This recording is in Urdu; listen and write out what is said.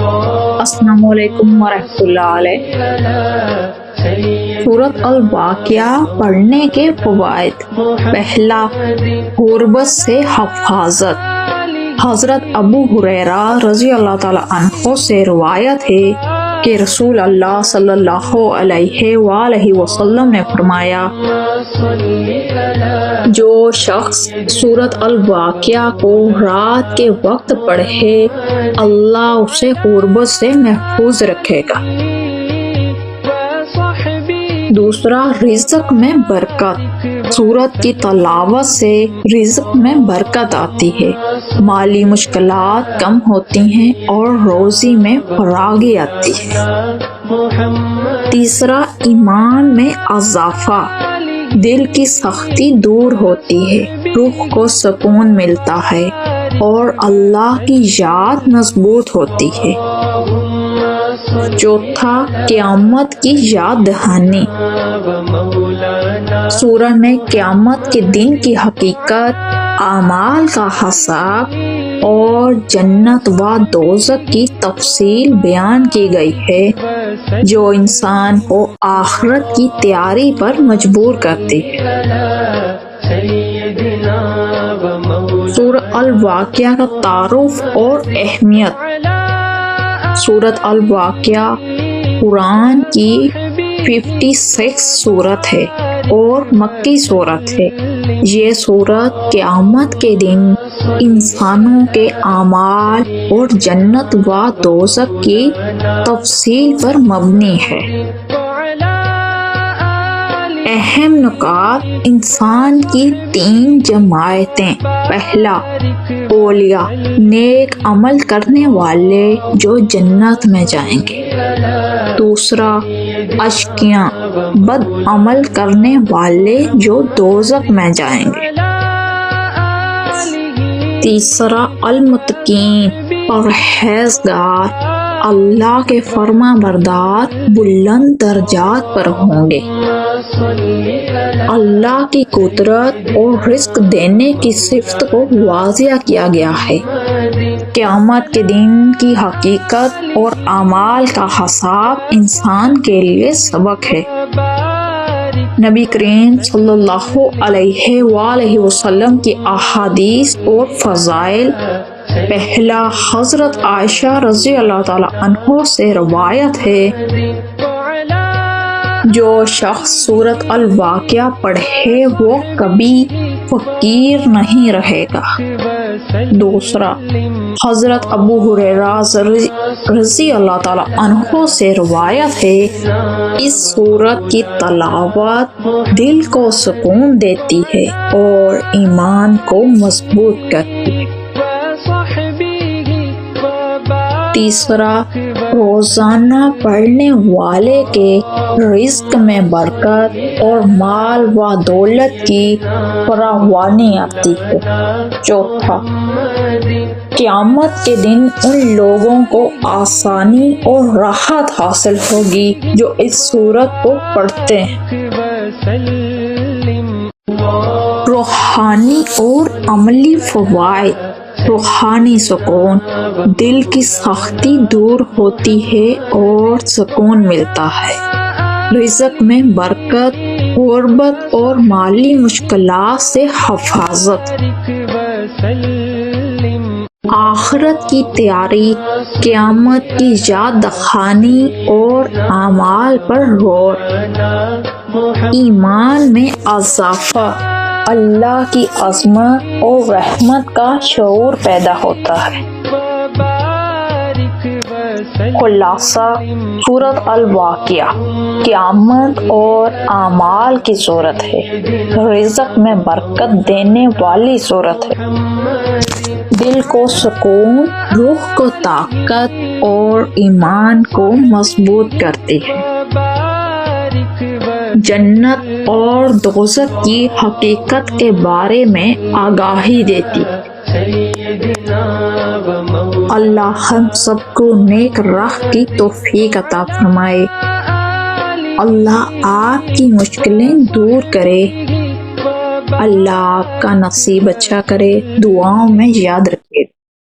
السلام علیکم ورحمۃ اللہ علیہ۔ سورۃ الواقعہ پڑھنے کے فوائد۔ پہلا، غربت سے حفاظت۔ حضرت ابو ہریرہ رضی اللہ تعالی عنہ سے روایت ہے کہ رسول اللہ صلی اللہ علیہ وآلہ وسلم نے فرمایا، جو شخص سورۃ الواقعہ کو رات کے وقت پڑھے اللہ اسے غربت سے محفوظ رکھے گا۔ دوسرا، رزق میں برکت۔ سورت کی تلاوت سے رزق میں برکت آتی ہے، مالی مشکلات کم ہوتی ہیں اور روزی میں فراغی آتی ہے۔ تیسرا، ایمان میں اضافہ۔ دل کی سختی دور ہوتی ہے، روح کو سکون ملتا ہے اور اللہ کی یاد مضبوط ہوتی ہے۔ چوتھا، قیامت کی یاد دہانی۔ سورہ میں قیامت کے دن کی حقیقت، اعمال کا حساب اور جنت و دوزخ کی تفصیل بیان کی گئی ہے، جو انسان کو آخرت کی تیاری پر مجبور کرتی ہے۔ سورہ الواقعہ کا تعارف اور اہمیت۔ سورۃ الواقعہ قرآن کی 56 سورت ہے اور مکی سورت ہے۔ یہ سورت قیامت کے دن انسانوں کے اعمال اور جنت و دوزخ کی تفصیل پر مبنی ہے۔ اہم نکات۔ انسان کی 3 جماعتیں۔ پہلا، اولیاء، نیک عمل کرنے والے جو جنت میں جائیں گے۔ دوسرا، اشقیاء، بد عمل کرنے والے جو دوزخ میں جائیں گے۔ تیسرا، المتقین، پرہیزگار، اللہ کے فرما بردار بلند درجات پر ہوں گے۔ اللہ کی قدرت اور رزق دینے کی صفت کو واضح کیا گیا ہے۔ قیامت کے دن کی حقیقت اور اعمال کا حساب انسان کے لیے سبق ہے۔ نبی کریم صلی اللہ علیہ وآلہ وسلم کی احادیث اور فضائل۔ پہلا، حضرت عائشہ رضی اللہ تعالی عنہ سے روایت ہے، جو شخص سورۃ الواقعہ پڑھے وہ کبھی فقیر نہیں رہے گا۔ دوسرا، حضرت ابو ہریرہ رضی اللہ تعالی عنہ سے روایت ہے، اس سورت کی تلاوت دل کو سکون دیتی ہے اور ایمان کو مضبوط کرتی ہے۔ تیسرا، روزانہ پڑھنے والے کے رزق میں برکت اور مال و دولت کی فراوانی آتی ہے۔ چوتھا، قیامت کے دن ان لوگوں کو آسانی اور راحت حاصل ہوگی جو اس سورت کو پڑھتے ہیں۔ روحانی اور عملی فوائد۔ روحانی سکون، دل کی سختی دور ہوتی ہے اور سکون ملتا ہے۔ رزق میں برکت، غربت اور مالی مشکلات سے حفاظت۔ آخرت کی تیاری، قیامت کی یاد دہانی اور اعمال پر غور۔ ایمان میں اضافہ، اللہ کی عظمت اور رحمت کا شعور پیدا ہوتا ہے۔ خلاصہ، سورۃ الواقعہ قیامت اور اعمال کی صورت ہے، رزق میں برکت دینے والی صورت ہے، دل کو سکون، روح کو طاقت اور ایمان کو مضبوط کرتی ہے۔ جنت اور دوزخ کی حقیقت کے بارے میں آگاہی دیتی۔ اللہ ہم سب کو نیک راہ کی توفیق عطا فرمائے۔ اللہ آپ کی مشکلیں دور کرے۔ اللہ آپ کا نصیب اچھا کرے۔ دعاؤں میں یاد رکھیے۔